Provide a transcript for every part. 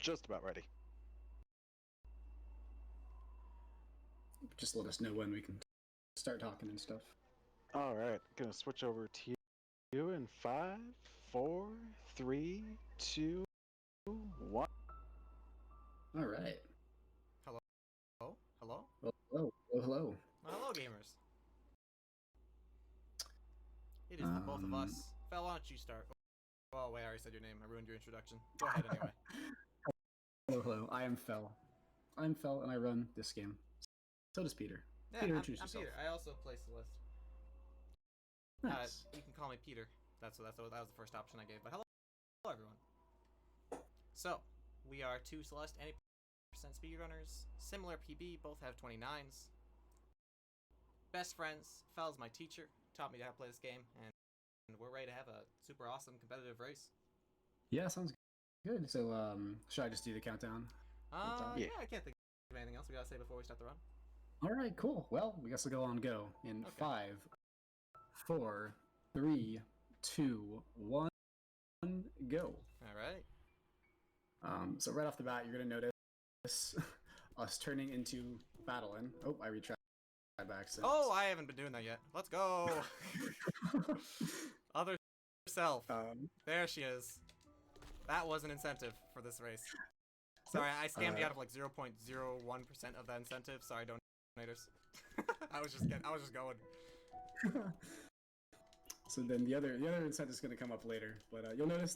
just about ready. Just let us know when we can start talking and stuff. All right, gonna switch over to you in 5, 4, 3, 2, 1. All right. Hello? Hello? Well, hello. Well, hello. Well, hello, gamers. It is the both of us. Fel, why don't you start? Oh, wait, I already said your name. I ruined your introduction. Go ahead anyway. Hello. I am Fel. I'm Fel, and I run this game. So does Peter. Yeah, Peter, I'm introduce yourself. Peter. I also play Celeste. Nice. You can call me Peter. That was the first option I gave. But hello everyone. So, we are two Celeste 80% speedrunners. Similar PB, both have 29s. Best friends. Fel's my teacher. Taught me how to play this game, and we're ready to have a super awesome competitive race. Yeah, sounds good. So, should I just do the countdown? Yeah, I can't think of anything else we gotta say before we start the run. All right, cool. Well, we guess we'll go on go in 5, 4, 3, 2, 1, go. All right. So right off the bat, you're gonna notice us turning into Battlein. Oh, I retried by accident. Oh, I haven't been doing that yet. Let's go. Other self. There she is. That was an incentive for this race. Sorry, I scammed you out of like 0.01% of that incentive. Sorry, donators. I was just going. So then the other incentive is going to come up later, but you'll notice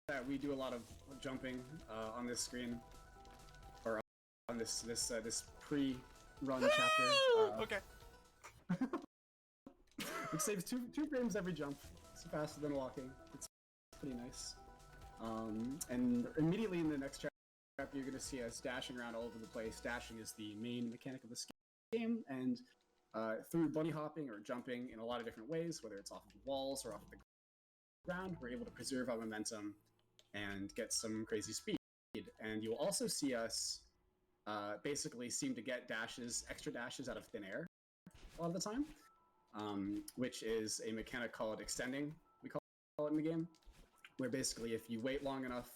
that we do a lot of jumping on this screen, or on this pre-run chapter. Okay. Which saves two frames every jump. It's faster than walking. It's pretty nice. And immediately in the next chapter, you're going to see us dashing around all over the place. Dashing is the main mechanic of this game, and through bunny hopping or jumping in a lot of different ways, whether it's off of the walls or off of the ground, we're able to preserve our momentum and get some crazy speed. And you'll also see us basically seem to get extra dashes out of thin air a lot of the time, which is a mechanic called extending, we call it in the game, where basically if you wait long enough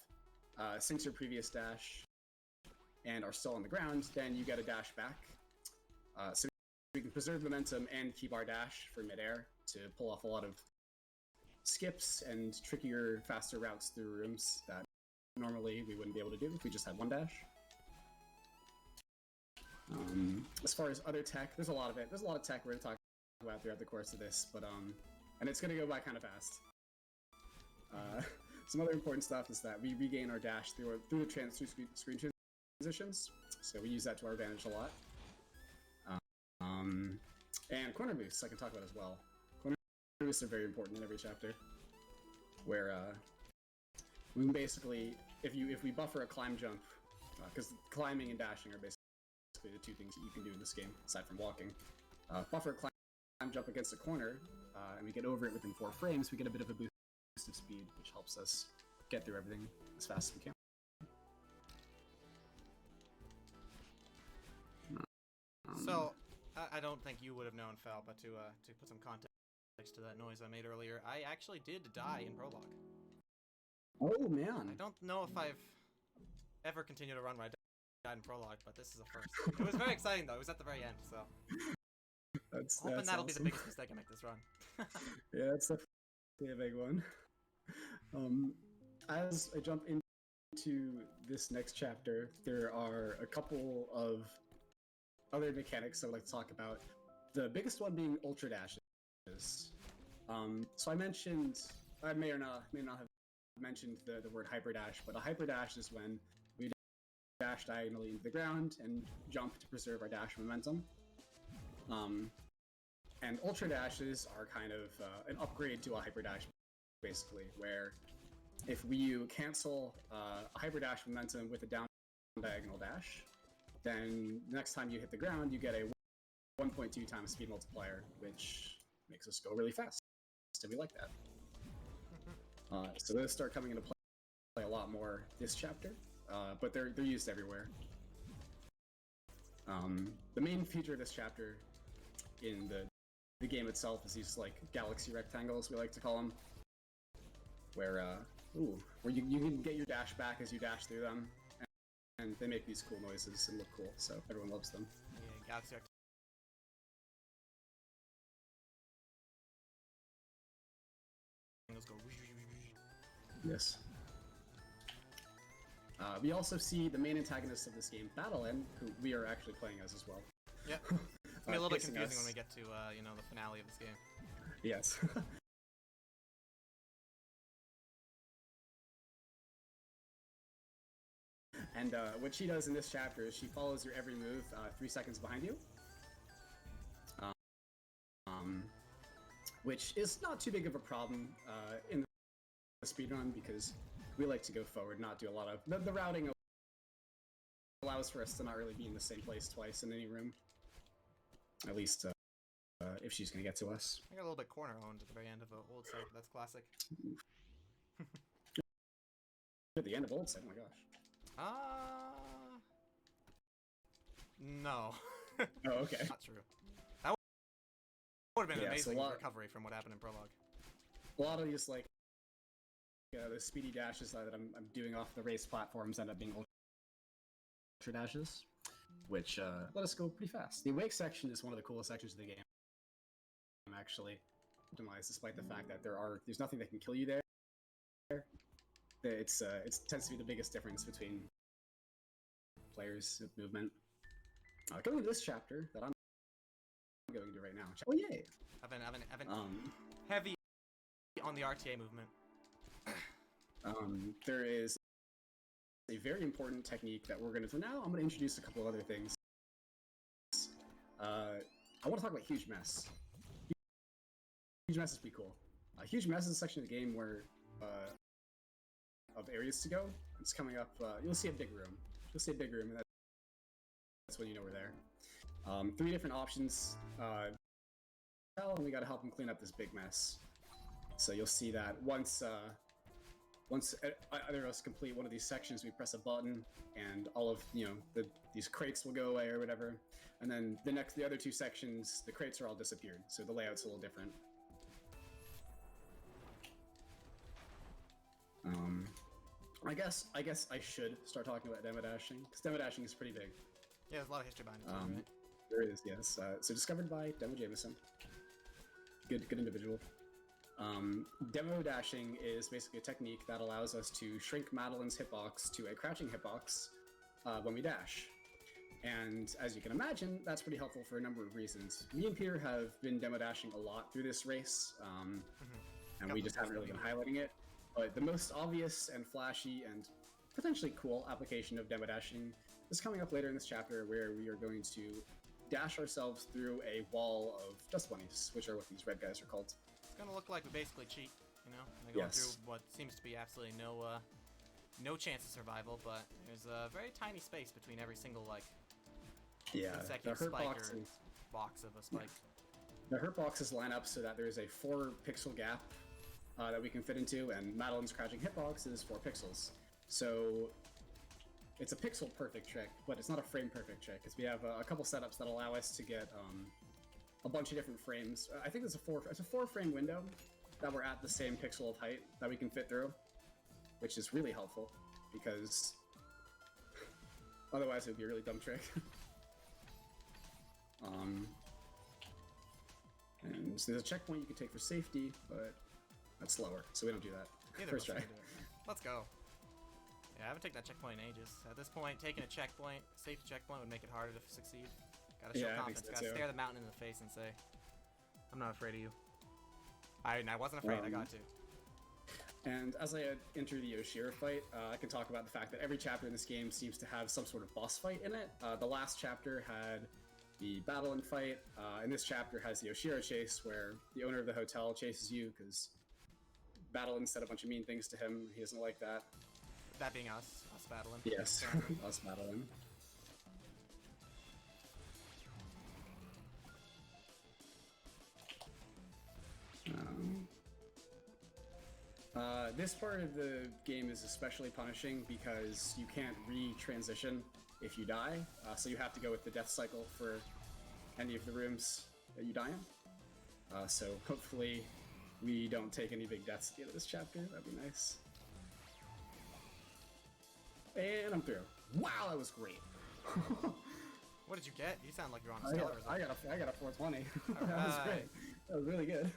since your previous dash and are still on the ground, then you get a dash back. So we can preserve momentum and keep our dash for midair to pull off a lot of skips and trickier, faster routes through rooms that normally we wouldn't be able to do if we just had one dash. As far as other tech, there's a lot of it. There's a lot of tech we're going to talk about throughout the course of this, but and it's going to go by kind of fast. Some other important stuff is that we regain our dash through screen transitions, so we use that to our advantage a lot. And corner boosts I can talk about as well. Corner boosts are very important in every chapter, where we can basically, if we buffer a climb jump, because climbing and dashing are basically the two things that you can do in this game aside from walking. Buffer a climb jump against a corner, and we get over it within 4 frames, we get a bit of a boost of speed, which helps us get through everything as fast as we can. So, I don't think you would have known, Fel, but to put some context to that noise I made earlier, I actually did die in prologue. Oh man! I don't know if I've ever continued to run where I died in prologue, but this is a first. It was very exciting though. It was at the very end, so that's hoping that'll awesome. be the biggest mistake I make this run. Yeah, that's definitely a big one. As I jump into this next chapter, there are a couple of other mechanics I would like to talk about. The biggest one being ultra dashes. So I mentioned, I may or not have mentioned the word hyper dash, but a hyper dash is when we dash diagonally into the ground and jump to preserve our dash momentum. And ultra dashes are kind of an upgrade to a hyper dash, basically, where if you cancel a hyper dash momentum with a down diagonal dash, then next time you hit the ground, you get a 1.2 times speed multiplier, which makes us go really fast. So we like that. So those start coming into play a lot more this chapter, but they're used everywhere. The main feature of this chapter in the game itself is these like galaxy rectangles, we like to call them, where you can get your dash back as you dash through them, they make these cool noises and look cool, so everyone loves them. Yeah, Galaxy Rectangles go. Yes. We also see the main antagonist of this game, PetresInc, who we are actually playing as well. Yep. It's gonna be a little bit Facing confusing us. when we get to, the finale of this game. Yes. And what she does in this chapter is she follows your every move 3 seconds behind you. Which is not too big of a problem in the speedrun because we like to go forward, not do a lot of... The routing allows for us to not really be in the same place twice in any room. At least if she's going to get to us. I got a little bit corner owned at the very end of the old site, but that's classic. At the end of old set, oh my gosh. No. Oh, okay. Not true. That would have been an Yeah, so amazing recovery from what happened in Prologue. A lot of these, like, the speedy dashes that I'm doing off the race platforms end up being ultra dashes, which let us go pretty fast. The Awake section is one of the coolest sections of the game, actually, despite the fact that there's nothing that can kill you there. It tends to be the biggest difference between players' movement. Going to this chapter that I'm going to right now. Oh yay! I've been heavy on the RTA movement. There is a very important technique that we're going to... For now, I'm going to introduce a couple of other things. I want to talk about Huge Mess. Huge Mess is pretty cool. Huge Mess is a section of the game where... of areas to go. It's coming up... you'll see a big room. You'll see a big room, and that's when you know we're there. 3 different options. And we got to help him clean up this big mess. So you'll see that once either of us complete one of these sections, we press a button, and all of these crates will go away or whatever. And then the other 2 sections, the crates are all disappeared, so the layout's a little different. I guess I should start talking about demo dashing, because demo dashing is pretty big. Yeah, there's a lot of history behind it, right? There is, yes. So discovered by Demo Jameson. Good individual. Demo dashing is basically a technique that allows us to shrink Madeline's hitbox to a crouching hitbox when we dash. And as you can imagine, that's pretty helpful for a number of reasons. Me and Peter have been demo dashing a lot through this race, and we just haven't really been highlighting it. But the most obvious and flashy and potentially cool application of demo dashing is coming up later in this chapter, where we are going to dash ourselves through a wall of dust bunnies, which are what these red guys are called. It's gonna look like we basically cheat, and going through what seems to be absolutely no chance of survival, but there's a very tiny space between every single consecutive spike or box of a spike. The hurt boxes line up so that there's a 4 pixel gap that we can fit into, and Madeline's crouching hitbox is 4 pixels. So it's a pixel perfect trick, but it's not a frame perfect trick, because we have a couple setups that allow us to get a bunch of different frames. I think it's a 4 frame window that we're at the same pixel of height that we can fit through, which is really helpful, because otherwise it would be a really dumb trick. And so there's a checkpoint you can take for safety, but that's slower, so we don't do that. First try. Let's go. Yeah, I haven't taken that checkpoint in ages. At this point, taking a checkpoint, safety checkpoint, would make it harder to succeed. Gotta show confidence. Gotta stare the mountain in the face and say, "I'm not afraid of you." I wasn't afraid. I got to. And as I enter the Yoshira fight, I can talk about the fact that every chapter in this game seems to have some sort of boss fight in it. The last chapter had the PetresInc fight, and this chapter has the Yoshira chase, where the owner of the hotel chases you because PetresInc said a bunch of mean things to him. He doesn't like that. That being us battling. Yes, us battling. This part of the game is especially punishing because you can't re-transition if you die, so you have to go with the death cycle for any of the rooms that you die in. So hopefully we don't take any big deaths at the end of this chapter. That'd be nice. And I'm through. Wow, that was great. What did you get? You sound like you're on a I stellar got, result. I got a 420. That was great. That was really good.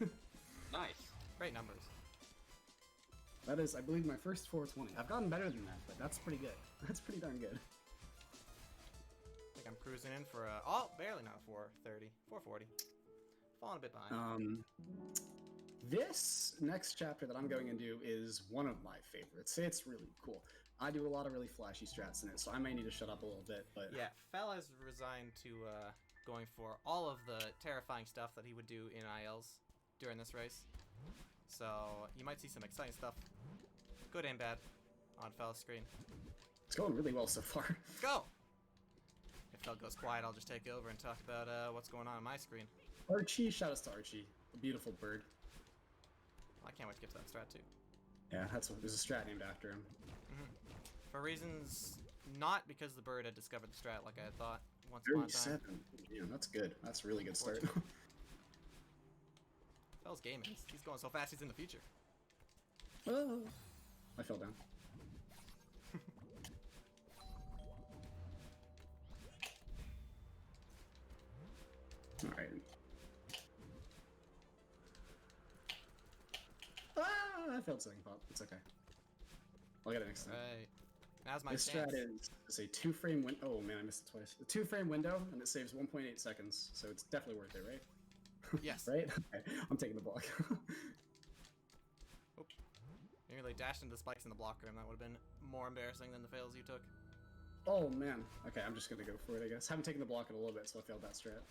Nice. Great numbers. That is, I believe, my first 420. I've gotten better than that, but that's pretty good. That's pretty darn good. I think I'm cruising in for a... Oh, barely not 430. 440. Falling a bit behind. This next chapter that I'm going into is one of my favorites. It's really cool. I do a lot of really flashy strats in it, so I may need to shut up a little bit, but... Yeah, Fell has resigned to going for all of the terrifying stuff that he would do in ILs during this race. So you might see some exciting stuff, good and bad, on Fell's screen. It's going really well so far. Let's go! If Fell goes quiet, I'll just take over and talk about what's going on my screen. Archie, shout out to Archie. A beautiful bird. I can't wait to get to that strat too. Yeah, there's a strat named after him. For reasons not because the bird had discovered the strat like I had thought once upon a time. 37. Yeah, that's good. That's a really good start. Fell's gaming. He's going so fast he's in the future. Oh. I fell down. Alright. I failed second pop. It's okay. I'll get it next time. Right. Now's my This chance. strat is a 2-frame win. Oh man, I missed it twice. A 2-frame window, and it saves 1.8 seconds, so it's definitely worth it, right? Yes. Right? Okay. I'm taking the block. Oop. You nearly dashed into the spikes in the blocker, and that would have been more embarrassing than the fails you took. Oh man. Okay, I'm just gonna go for it, I guess. Haven't taken the block in a little bit, so I failed that strat.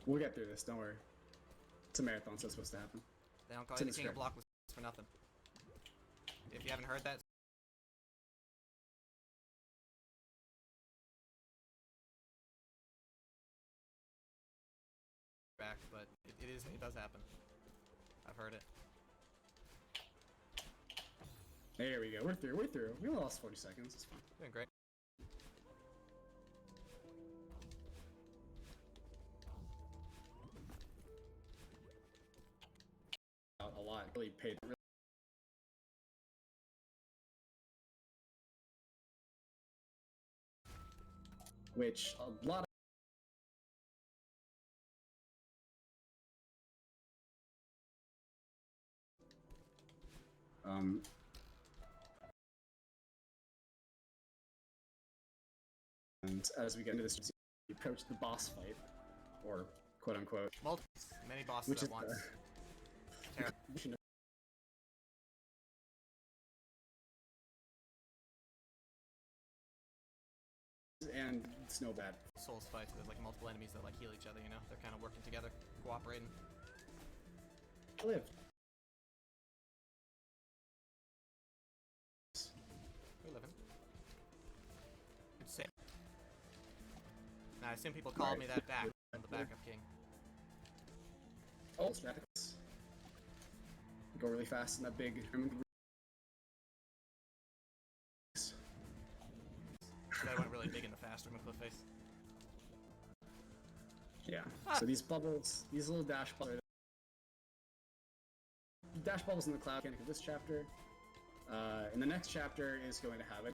We'll get through this, don't worry. It's a marathon, so it's supposed to happen. They don't call It's you in the the king of script. block for nothing. If you haven't heard that, back, but it does happen. I've heard it. There we go. We're through. We're through. We only lost 40 seconds. It's fine. Doing great. Out a lot. Really paid. Which a lot of and as we get into this, we approach the boss fight, or quote unquote, Many bosses which at is once. Terrible. and Snowbad. Souls fights, there's like multiple enemies that like heal each other, you know? They're kind of working together, cooperating. I lived. We're living. Good save. Now I assume people call me that back. I'm the backup king. Oh, Straticus. Go really fast in that big. That went really big in the faster cliff face. Yeah. So these bubbles, these little dash bubbles. Dash bubbles in the cloud mechanic of this chapter. In the next chapter is going to have it.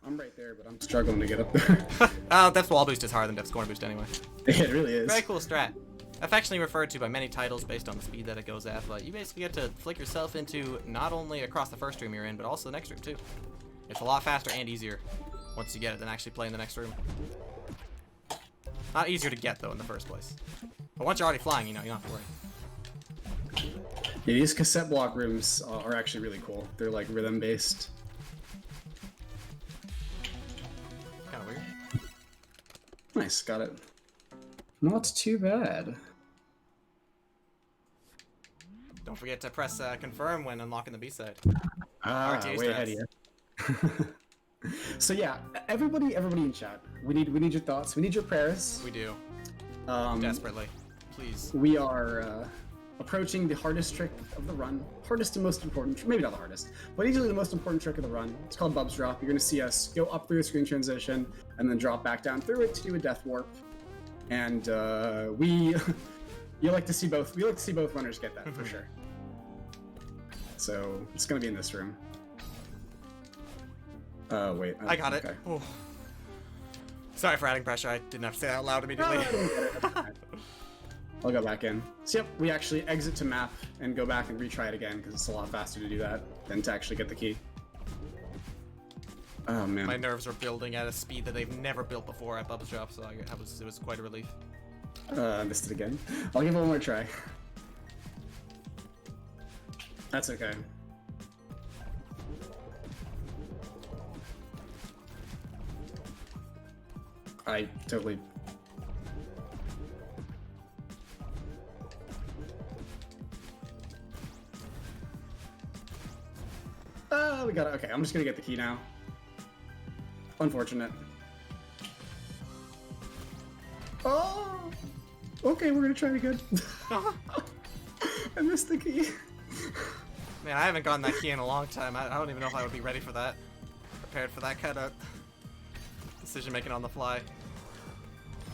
I'm right there, but I'm struggling to get up there. Depth wall boost is harder than depth scorn boost anyway. It really is. Very cool strat. Affectionately referred to by many titles based on the speed that it goes at, but you basically get to flick yourself into not only across the first room you're in, but also the next room too. It's a lot faster and easier once you get it than actually playing the next room. Not easier to get though in the first place. But once you're already flying, you know, you don't have to worry. Yeah, these cassette block rooms are actually really cool. They're like rhythm based. Kind of weird. Nice, got it. Not too bad. Don't forget to press confirm when unlocking the B-side. Ah, RTA way stats. ahead of you. So yeah, everybody in chat, we need your thoughts. We need your prayers. We do. Desperately. Please. We are approaching the hardest trick of the run. Hardest and most important, maybe not the hardest, but easily the most important trick of the run. It's called Bub's Drop. You're going to see us go up through a screen transition and then drop back down through it to do a death warp. And you like to see both. We like to see both runners get that for sure. So it's going to be in this room. Wait. Oh, I got it. okay. Oh. Sorry for adding pressure. I didn't have to say that out loud immediately. No, I didn't get it. That's fine. I'll go back in. So yep, we actually exit to map and go back and retry it again because it's a lot faster to do that than to actually get the key. Oh man. My nerves were building at a speed that they've never built before at Bub's Drop, so it was quite a relief. I missed it again. I'll give it one more try. That's okay. I totally... we got it. Okay, I'm just gonna get the key now. Unfortunate. Oh! Okay, we're gonna try it again. I missed the key. Man, I haven't gotten that key in a long time. I don't even know if I would be ready for that. Prepared for that kind of decision making on the fly.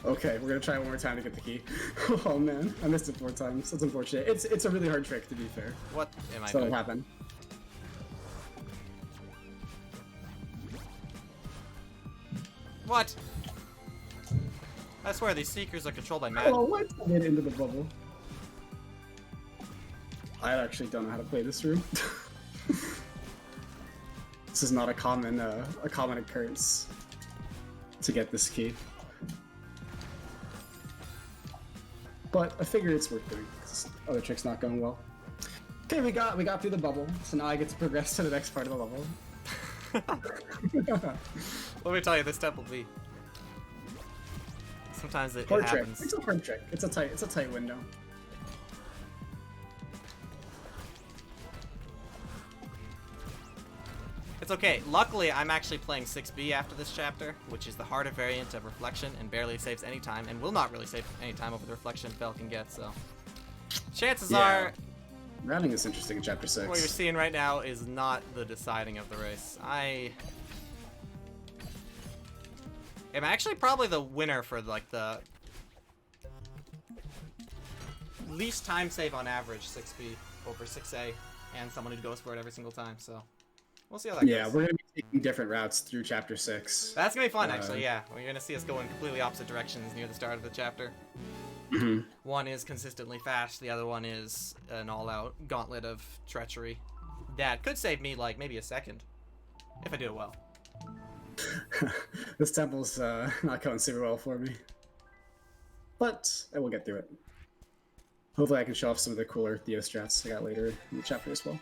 Okay, we're gonna try one more time to get the key. Oh man, I missed it 4 times. That's unfortunate. It's a really hard trick, to be fair. What am I So doing? it'll happen. What? I swear these seekers are controlled by Matt. Oh, what? I made it into the bubble. I actually don't know how to play this room. This is not a common occurrence to get this key. But I figure it's worth doing. This other trick's not going well. Okay, we got through the bubble, so now I get to progress to the next part of the level. Let me tell you, this step will be. Sometimes it Hard trick. happens. It's a hard trick. It's a tight window. It's okay. Luckily, I'm actually playing 6B after this chapter, which is the harder variant of Reflection and barely saves any time, and will not really save any time over the Reflection Fel can get, so... Chances are, Routing is interesting in Chapter 6. what you're seeing right now is not the deciding of the race. I am actually probably the winner for, like, the least time save on average, 6B over 6A, and someone who goes for it every single time, so... We'll see how that Yeah, goes. we're going to be taking different routes through Chapter 6. That's gonna be fun, actually, yeah. We're gonna see us go in completely opposite directions near the start of the chapter. Mhm. One is consistently fast, the other one is an all-out gauntlet of treachery. That could save me, like, maybe a second. If I do it well. This temple's not going super well for me. But I will get through it. Hopefully I can show off some of the cooler Theo strats I got later in the chapter as well.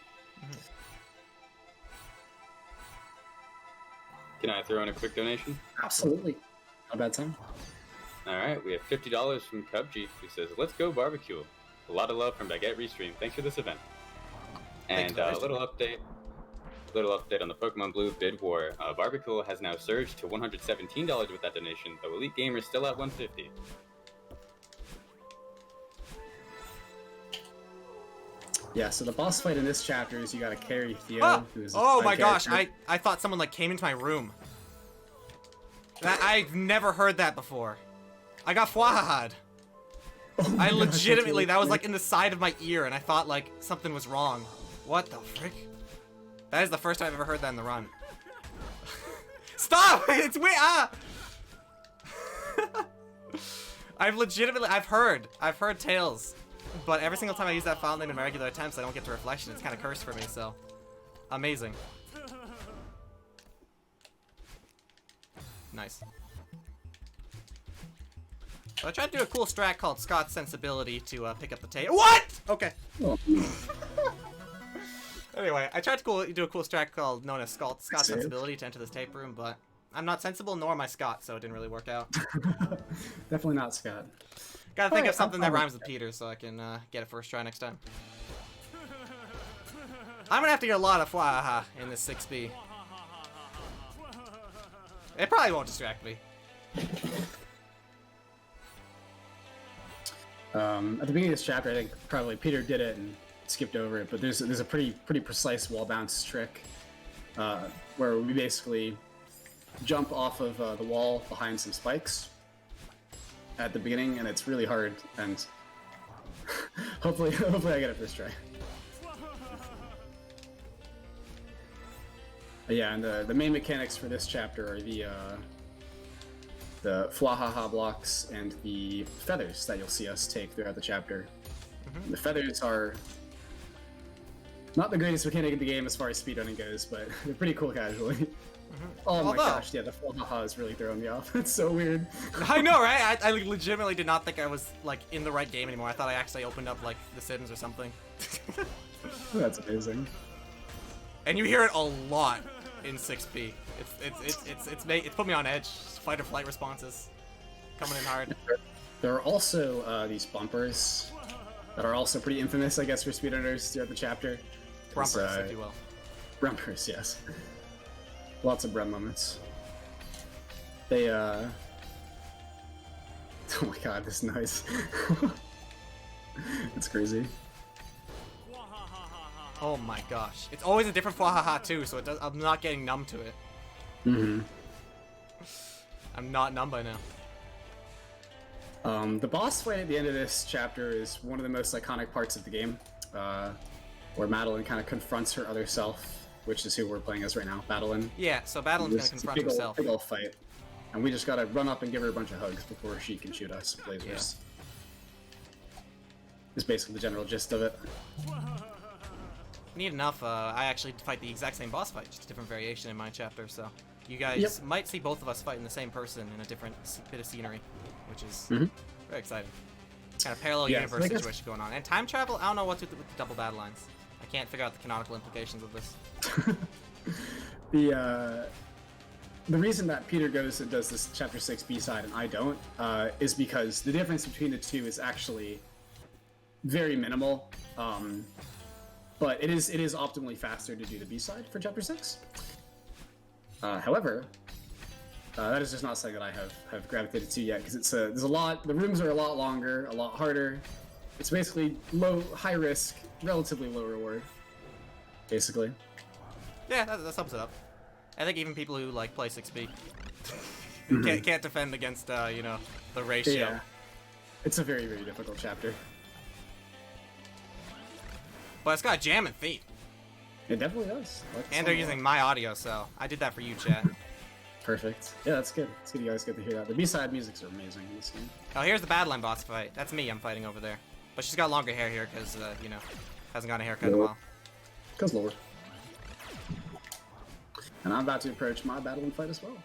Can I throw in a quick donation? Absolutely. Not a bad time. Alright, we have $50 from CubG, who says, "Let's go barbecue." A lot of love from Baguette Restream. Thanks for this event. Thanks And for the a little update on the Pokemon Blue bid war. Barbecue has now surged to $117 with that donation, though Elite Gamer is still at $150. Yeah, so the boss fight in this chapter is you gotta carry Theo, Ah! who is a Oh side my gosh, character. I thought someone, like, came into my room. I've never heard that before. I got fwahad. Oh my I gosh, legitimately, that's that was really like in the side of my ear, and I thought like something was wrong. What the frick? That is the first time I've ever heard that in the run. Stop! It's weird. Ah! I've heard tales, but every single time I use that file name in my regular attempts, I don't get the reflection. It's kind of cursed for me, so amazing. Nice. So I tried to do a cool strat called Scott's Sensibility to pick up the tape. What? Okay. Oh. Anyway, I tried to do a cool strat called known as Scott's Sensibility to enter this tape room, but I'm not sensible, nor am I Scott, so it didn't really work out. Definitely not Scott. Gotta think of something that rhymes with Peter so I can get it first try next time. I'm gonna have to get a lot of fwahaha in this 6B. It probably won't distract me. At the beginning of this chapter, I think probably Peter did it and skipped over it, but there's a pretty precise wall bounce trick where we basically jump off of the wall behind some spikes at the beginning, and it's really hard, and hopefully I get it first try. But yeah, and the main mechanics for this chapter are the fwahaha blocks and the feathers that you'll see us take throughout the chapter. The feathers are not the greatest mechanic in the game as far as speedrunning goes, but they're pretty cool casually. Oh my gosh, yeah, the fwahaha is really throwing me off. It's so weird. I know, right? I legitimately did not think I was like in the right game anymore. I thought I actually opened up like The Sims or something. That's amazing. And you hear it a lot in 6B. It's put me on edge. Fight or flight responses coming in hard. There are also these bumpers that are also pretty infamous, I guess, for speedrunners throughout the chapter. Brumpers, if you will. Brumpers, yes. Lots of Brum moments. They, oh my god, this noise. It's crazy. Oh my gosh. It's always a different fwahaha too, so I'm not getting numb to it. Mm-hmm. I'm not numb by now. The boss fight at the end of this chapter is one of the most iconic parts of the game, where Madeline kind of confronts her other self, which is who we're playing as right now, Madeline. Yeah, so Madeline's gonna confront herself. Big ol' fight. And we just gotta run up and give her a bunch of hugs before she can shoot us with lasers. Yeah. Is basically the general gist of it. Neat enough, I actually fight the exact same boss fight, just a different variation in my chapter, so you guys might see both of us fighting the same person in a different bit of scenery, which is very exciting. Kind of parallel universe situation going on. And time travel, I don't know what to do with the double battle lines. I can't figure out the canonical implications of this. The reason that Peter goes and does this chapter 6 B-side and I don't, is because the difference between the two is actually very minimal. But it is optimally faster to do the B-side for chapter 6. However, that is just not something that I have gravitated to yet, because it's there's a lot. The rooms are a lot longer, a lot harder. It's basically high risk, relatively low reward, basically. Yeah, that sums it up. I think even people who like play 6B can't defend against you know, the ratio. Yeah, it's a very difficult chapter. But it's got a jamming theme. It definitely does. And they're using my audio, so I did that for you, chat. Perfect. Yeah, that's good. It's good you guys get to hear that. The B-side musics are amazing in this game. Oh, here's the Badline boss fight. That's me I'm fighting over there. But she's got longer hair here because, you know, hasn't gotten a haircut in a while. Because Lord. And I'm about to approach my battle and fight as well.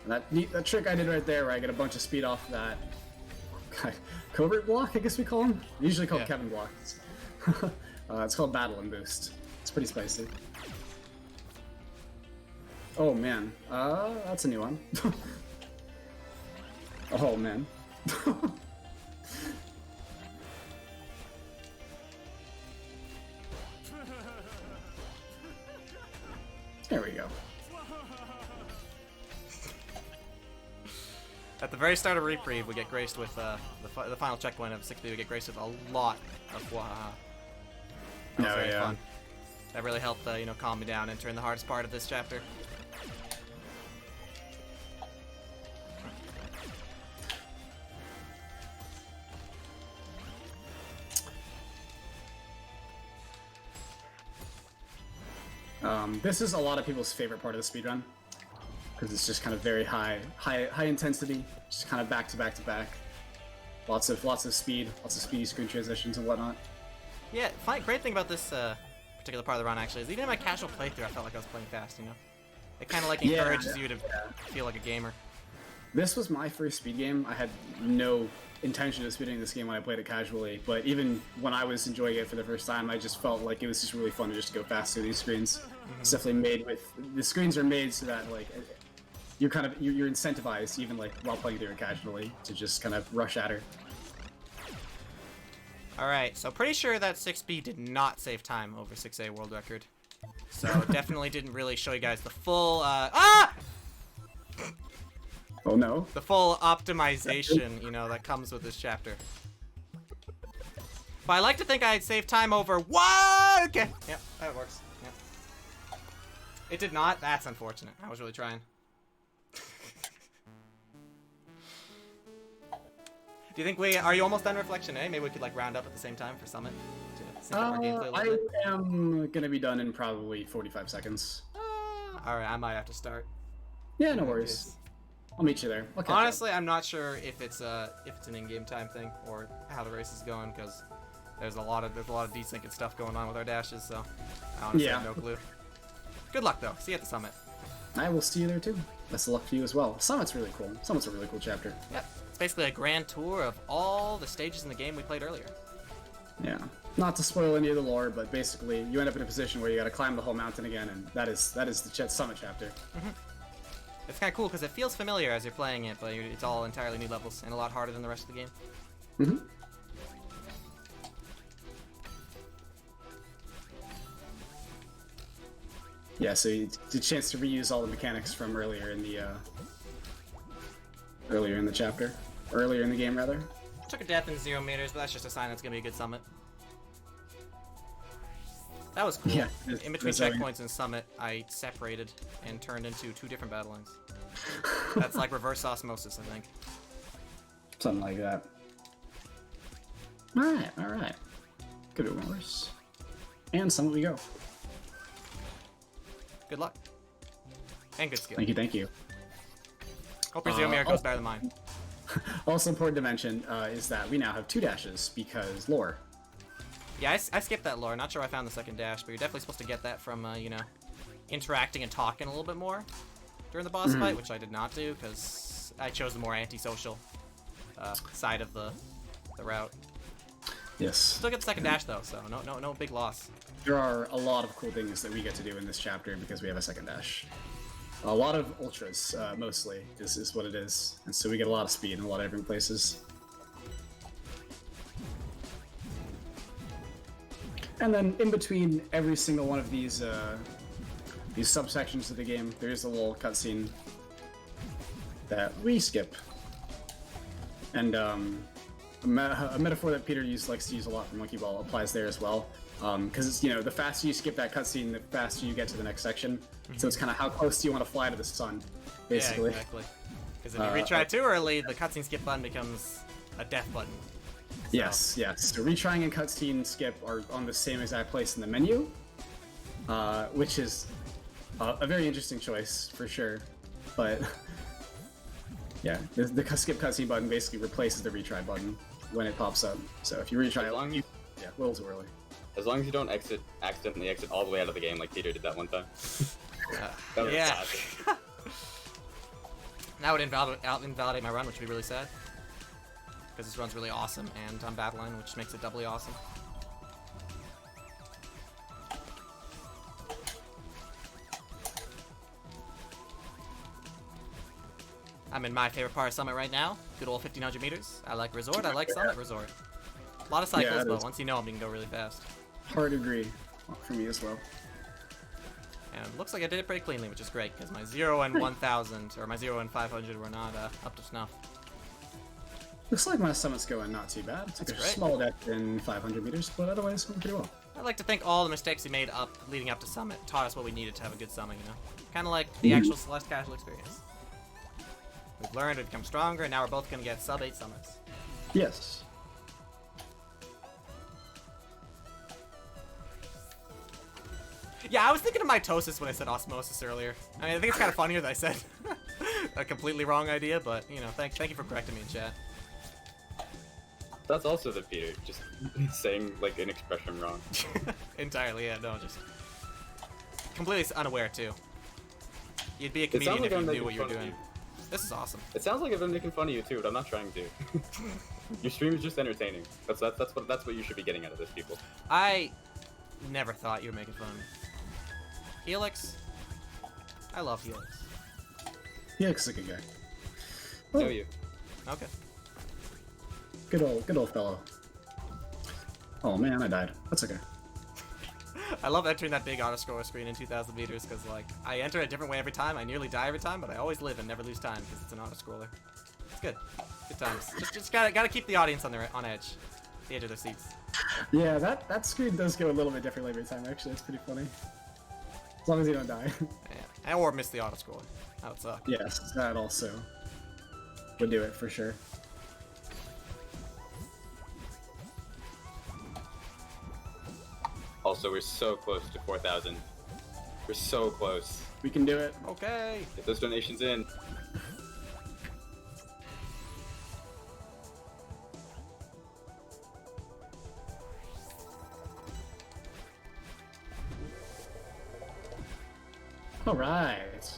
And that trick I did right there, where I get a bunch of speed off that covert block, I guess we call him. Usually called Kevin block. It's called Battle and Boost. It's pretty spicy. Oh man, that's a new one. Oh man. There we go. At the very start of Reprieve, we get graced with the final checkpoint of 6B. We get graced with a lot of Wahaha. That was very fun. That really helped, you know, calm me down entering the hardest part of this chapter. This is a lot of people's favorite part of the speedrun because it's just kind of very high intensity, just kind of back to back to back. Lots of speed, lots of speedy screen transitions and whatnot. Yeah, great thing about this particular part of the run actually is even in my casual playthrough, I felt like I was playing fast. You know, it kind of like encourages you to feel like a gamer. This was my first speed game. I had no intention of speeding this game when I played it casually, but even when I was enjoying it for the first time, I just felt like it was just really fun to just go fast through these screens. It's definitely made the screens are made so that like you're incentivized even like while playing through it casually to just kind of rush at her. All right, so pretty sure that 6B did not save time over 6A world record, so definitely didn't really show you guys the full Oh no. the full optimization, you know, that comes with this chapter. But I like to think I'd save time over what? Okay, yep, that works. Yep. It did not. That's unfortunate. I was really trying. Do you think are you almost done Reflection A? Maybe we could like round up at the same time for Summit to sync up our gameplay a little bit. I am gonna be done in probably 45 seconds. All right, I might have to start. Yeah, no worries. I'll meet you there. Honestly, I'm not sure if it's an in-game time thing or how the race is going because there's a lot of desync and stuff going on with our dashes. So I honestly have no clue. Good luck though. See you at the Summit. I will see you there too. Best of luck to you as well. Summit's really cool. Summit's a really cool chapter. Yep. It's basically a grand tour of all the stages in the game we played earlier. Yeah. Not to spoil any of the lore, but basically you end up in a position where you gotta climb the whole mountain again, and that is the Summit chapter. It's kind of cool because it feels familiar as you're playing it, but it's all entirely new levels and a lot harder than the rest of the game. Yeah, so you get a chance to reuse all the mechanics from earlier in the chapter, earlier in the game rather. Took a death in 0 meters, but that's just a sign that's gonna be a good Summit. That was cool. Yeah, in between checkpoints and Summit, I separated and turned into 2 different battle lines. That's like reverse osmosis, I think. Something like that. Alright. Could be worse. And Summit we go. Good luck. And good skill. Thank you. Hope your 0 meter goes better than mine. Also important to mention is that we now have 2 dashes because lore. Yeah, I skipped that lore. Not sure I found the second dash, but you're definitely supposed to get that from, you know, interacting and talking a little bit more during the boss fight, which I did not do because I chose the more antisocial side of the route. Yes. Still get the second dash though, so no big loss. There are a lot of cool things that we get to do in this chapter because we have a second dash. A lot of ultras, mostly, is what it is. And so we get a lot of speed in a lot of different places. And then in between every single one of these subsections of the game, there is a little cutscene that we skip. And a metaphor that Peter likes to use a lot from Monkey Ball applies there as well. Because it's, you know, the faster you skip that cutscene, the faster you get to the next section. So it's kind of how close do you want to fly to the sun, basically. Yeah, exactly. Because if you retry too early, the cutscene skip button becomes a death button. So. Yes. So retrying and cutscene skip are on the same exact place in the menu, which is a very interesting choice for sure. But yeah, the skip cutscene button basically replaces the retry button when it pops up. So if you retry, a little too early. As long as you don't accidentally exit all the way out of the game like Peter did that one time. That was yeah. classic. That would invalidate my run, which would be really sad. Because this run's really awesome, and I'm battling, which makes it doubly awesome. I'm in my favorite part of Summit right now. Good old 1500 meters. I like Resort. I like Summit Resort. A lot of cycles, but once you know them, you can go really fast. Hard to agree for me as well. And it looks like I did it pretty cleanly, which is great, because my 0 and 1000, or my 0 and 500 were not up to snuff. Looks like my Summit's going not too bad. It's like a small death in 500 meters, but otherwise going pretty well. I like to think all the mistakes we made leading up to Summit taught us what we needed to have a good Summit, you know? Kind of like the actual Celeste casual experience. We've learned, we've become stronger, and now we're both going to get sub-8 Summits. Yes. Yeah, I was thinking of mitosis when I said osmosis earlier. I mean, I think it's kind of funnier that I said a completely wrong idea, but, you know, thank you for correcting me in chat. That's also the Peter, just saying like an expression wrong. Entirely, yeah, no, just completely unaware too. You'd be a It sounds comedian like if I'm you knew making what you were fun of doing. you. This is awesome. It sounds like I've been making fun of you too, but I'm not trying to. Your stream is just entertaining. That's what you should be getting out of this, people. I never thought you were making fun of me. Helix? I love Helix. He looks like a guy. Know Oh, you. Okay. good old fellow. Oh man, I died. That's okay. I love entering that big auto-scroller screen in 2,000 meters because, like, I enter a different way every time. I nearly die every time, but I always live and never lose time because it's an auto-scroller. It's good. Good times. Just gotta keep the audience on edge. The edge of their seats. Yeah, that screen does go a little bit differently every time. Actually, it's pretty funny. As long as you don't die. Yeah. Or miss the auto-scroller. That would suck. Yes, that also would do it for sure. Also, we're so close to 4,000. We're so close. We can do it. Okay. Get those donations in. All right.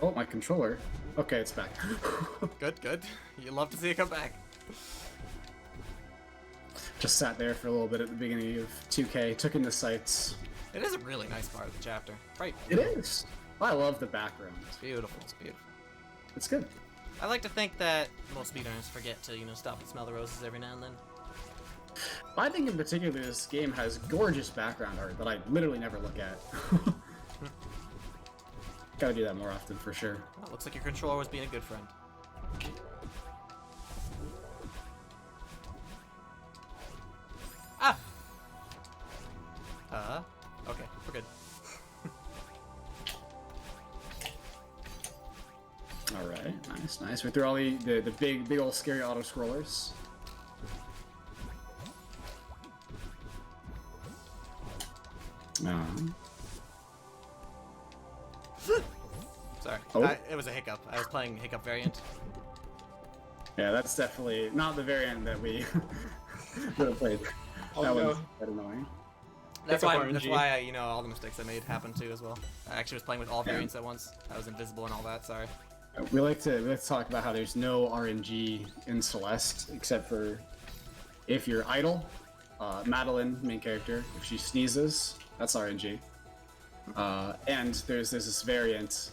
Oh, my controller. Okay, it's back. Good, good. You love to see it come back. Just sat there for a little bit at the beginning of 2K, took in the sights. It is a really nice part of the chapter. Right. It is. I love the background. It's beautiful. It's beautiful. It's good. I like to think that most speedrunners forget to, stop and smell the roses every now and then. I think in particular this game has gorgeous background art that I literally never look at. Gotta do that more often for sure. Well, looks like your controller was being a good friend. Ah! Okay, we're good. Alright, nice. We threw all the big old scary auto scrollers. Sorry. Oh. It was a hiccup. I was playing hiccup variant. Yeah, that's definitely not the variant that we would have played. Oh, that no. one's quite annoying. That's Hiccup why RNG. all the mistakes I made happened too as well. I actually was playing with all Yeah. variants at once. I was invisible and all that, sorry. We like to talk about how there's no RNG in Celeste except for if you're idle. Madeline, main character, if she sneezes, that's RNG. And there's this variant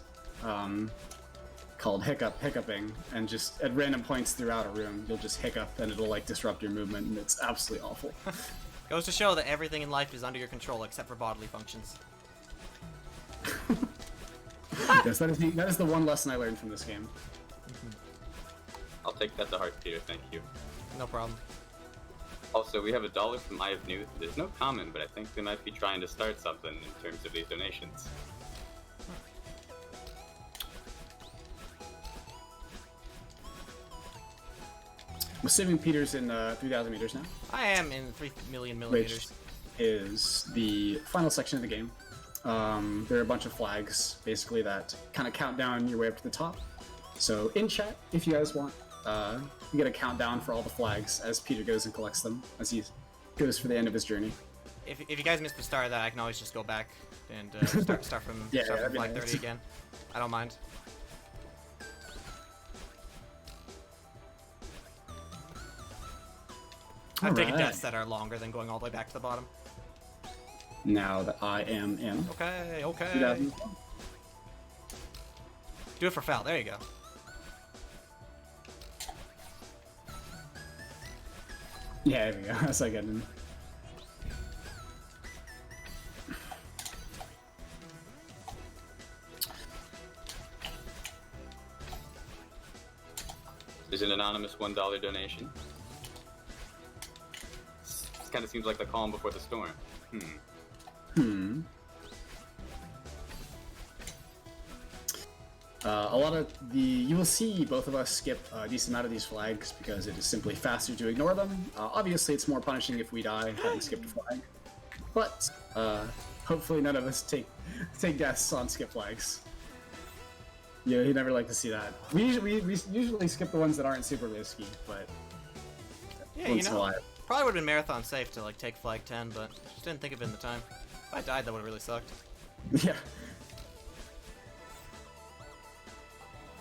called hiccuping, and just at random points throughout a room, you'll just hiccup and it'll like disrupt your movement, and it's absolutely awful. Goes to show that everything in life is under your control except for bodily functions. Yes, that is the one lesson I learned from this game. I'll take that to heart, Peter. Thank you. No problem. Also, we have $1 from I Have News. There's no comment, but I think they might be trying to start something in terms of these donations. I'm assuming Peter's in 3,000 meters now, I am in 3 million millimeters. which is the final section of the game. There are a bunch of flags, basically, that kind of count down your way up to the top. So in chat, if you guys want, you get a countdown for all the flags as Peter goes and collects them as he goes for the end of his journey. If you guys missed the start of that, I can always just go back and start from Yeah, start that'd from be flag nice. 30 again. I don't mind. I've taken Alright. deaths that are longer than going all the way back to the bottom. Now that I am in Okay, okay. 2000. Do it for Fel. There you go. Yeah, there we go. That's like getting. There's an anonymous $1 donation. This kind of seems like the calm before the storm. A lot of you will see both of us skip a decent amount of these flags because it is simply faster to ignore them. Obviously, it's more punishing if we die having skipped a flag. But Hopefully none of us take deaths on skip flags. Yeah, he'd never like to see that. We usually skip the ones that aren't super risky, but Yeah, once in a while. probably would have been marathon safe to like take flag 10, but just didn't think of it in the time. If I died, that would have really sucked. Yeah.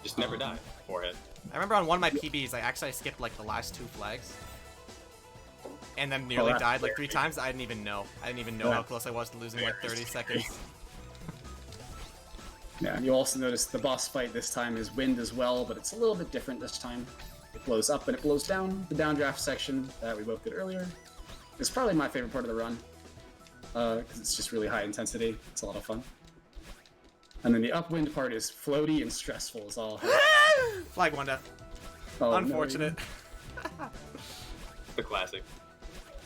Just never die. Forehead. I remember on one of my PBs, I actually skipped like the last 2 flags. And then nearly that's died like 3 times. I didn't even know. I didn't even know how close I was to losing like 30 seconds. Yeah, and you also notice the boss fight this time is wind as well, but it's a little bit different this time. It blows up and it blows down. The downdraft section that we both did earlier is probably my favorite part of the run, because it's just really high intensity. It's a lot of fun. And then the upwind part is floaty and stressful as all hell. Flag 1 death. Oh, no. Unfortunate. The classic.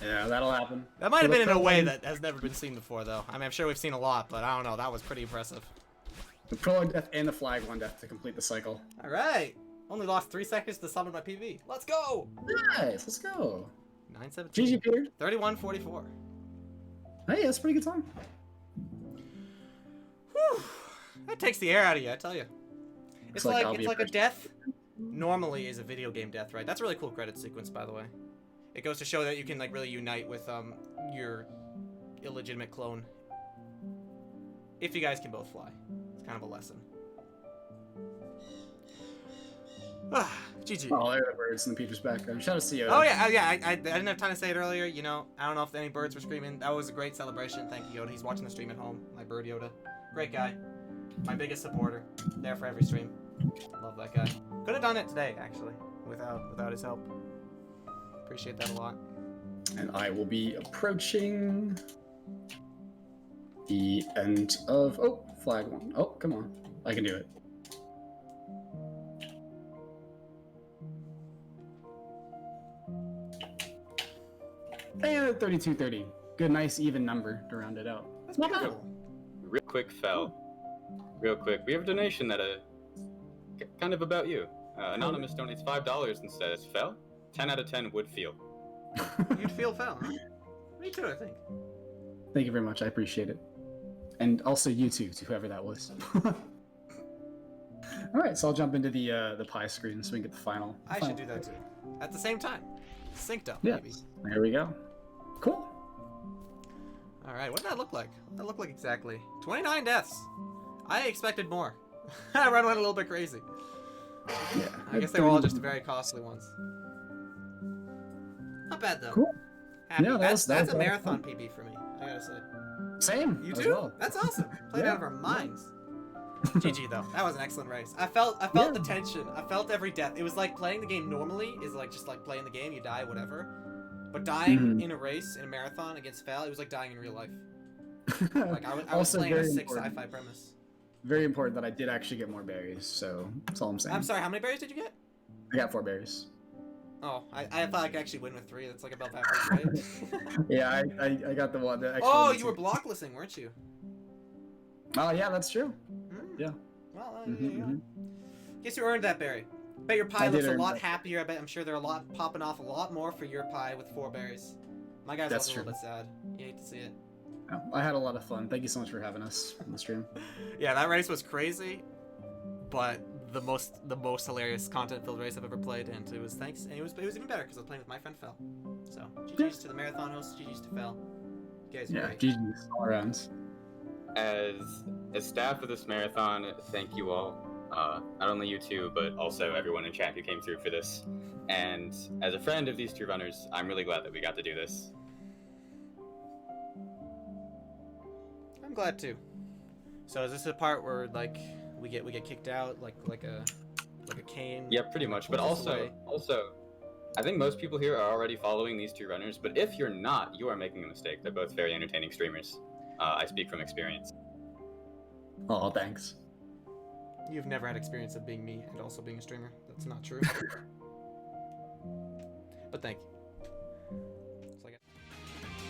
Yeah, that'll happen. That might have For the been in a pro way one- that has never been seen before, though. I mean, I'm sure we've seen a lot, but I don't know. That was pretty impressive. The prologue death and the flag 1 death to complete the cycle. All right. Only lost 3 seconds to summon my PB. Let's go. Nice, let's go. 917. GG, Peter. 31-44. Hey, that's a pretty good time. Whew. That takes the air out of you, I tell you. It's like I'll be a impressed. death normally is a video game death, right? That's a really cool credit sequence, by the way. It goes to show that you can like really unite with your illegitimate clone. If you guys can both fly. It's kind of a lesson. GG. Oh, there are the birds in the Peter's background. Shout out to you. Oh yeah, I didn't have time to say it earlier. You know, I don't know if any birds were screaming. That was a great celebration. Thank you, Yoda. He's watching the stream at home. My bird Yoda, great guy, my biggest supporter. There for every stream. Love that guy. Could have done it today actually, without his help. Appreciate that a lot. And I will be approaching the end of... Oh, flag 1. Oh, come on. I can do it. And 32-30. Good, nice, even number to round it out. That's beautiful. Real quick, Fell. Real quick. We have a donation that kind of about you. Anonymous donates $5 and says, Fell, 10 out of 10 would feel. You'd feel fell, huh? Me too, I think. Thank you very much. I appreciate it. And also you too, to whoever that was. All right, so I'll jump into the pie screen so we can get the final. I should do that too. At the same time. Synced up, Yeah, maybe. there we go. Cool. Alright, what did that look like? What did that look like exactly? 29 deaths! I expected more. I went a little bit crazy. Yeah, I guess they were all just very costly ones. Not bad though. Cool. Happy. Yeah, that's that was a marathon PB for me, I gotta say. Same. You as too? well. That's awesome. Played Yeah. out of our minds. GG though. That was an excellent race. I felt Yeah. the tension. I felt every death. It was like playing the game normally is like just like playing the game, you die, whatever. But dying in a race, in a marathon against Fel, it was like dying in real life. Like I was Also playing a very sick important. sci-fi premise. Very important that I did actually get more berries, so that's all I'm saying. I'm sorry, how many berries did you get? I got 4 berries. Oh, I thought I could actually win with 3. That's like about average, right? Yeah, I got the one that actually. Oh, you were blocklessing, weren't you? Oh yeah, that's true. Mm. Yeah. Well, Mhm. guess you earned that berry. Bet your pie I did looks a earn lot that. happier. I'm sure they're popping off a lot more for your pie with 4 berries. My guys That's was a little true. bit sad. You hate to see it. Oh, I had a lot of fun. Thank you so much for having us on the stream. Yeah, that race was crazy, but the most hilarious content-filled race I've ever played, and it was it was even better because I was playing with my friend Fel. So GG's to the marathon host, GG's to Fel. You guys are Yeah, great. GG's all around. As staff of this marathon, thank you all. Not only you two, but also everyone in chat who came through for this. And as a friend of these two runners, I'm really glad that we got to do this. I'm glad too. So is this the part where like we get kicked out like a cane? Yeah, pretty much. But Pulls us away? also, I think most people here are already following these two runners. But if you're not, you are making a mistake. They're both very entertaining streamers. I speak from experience. Oh, thanks. You've never had experience of being me and also being a streamer. That's not true. But thank you.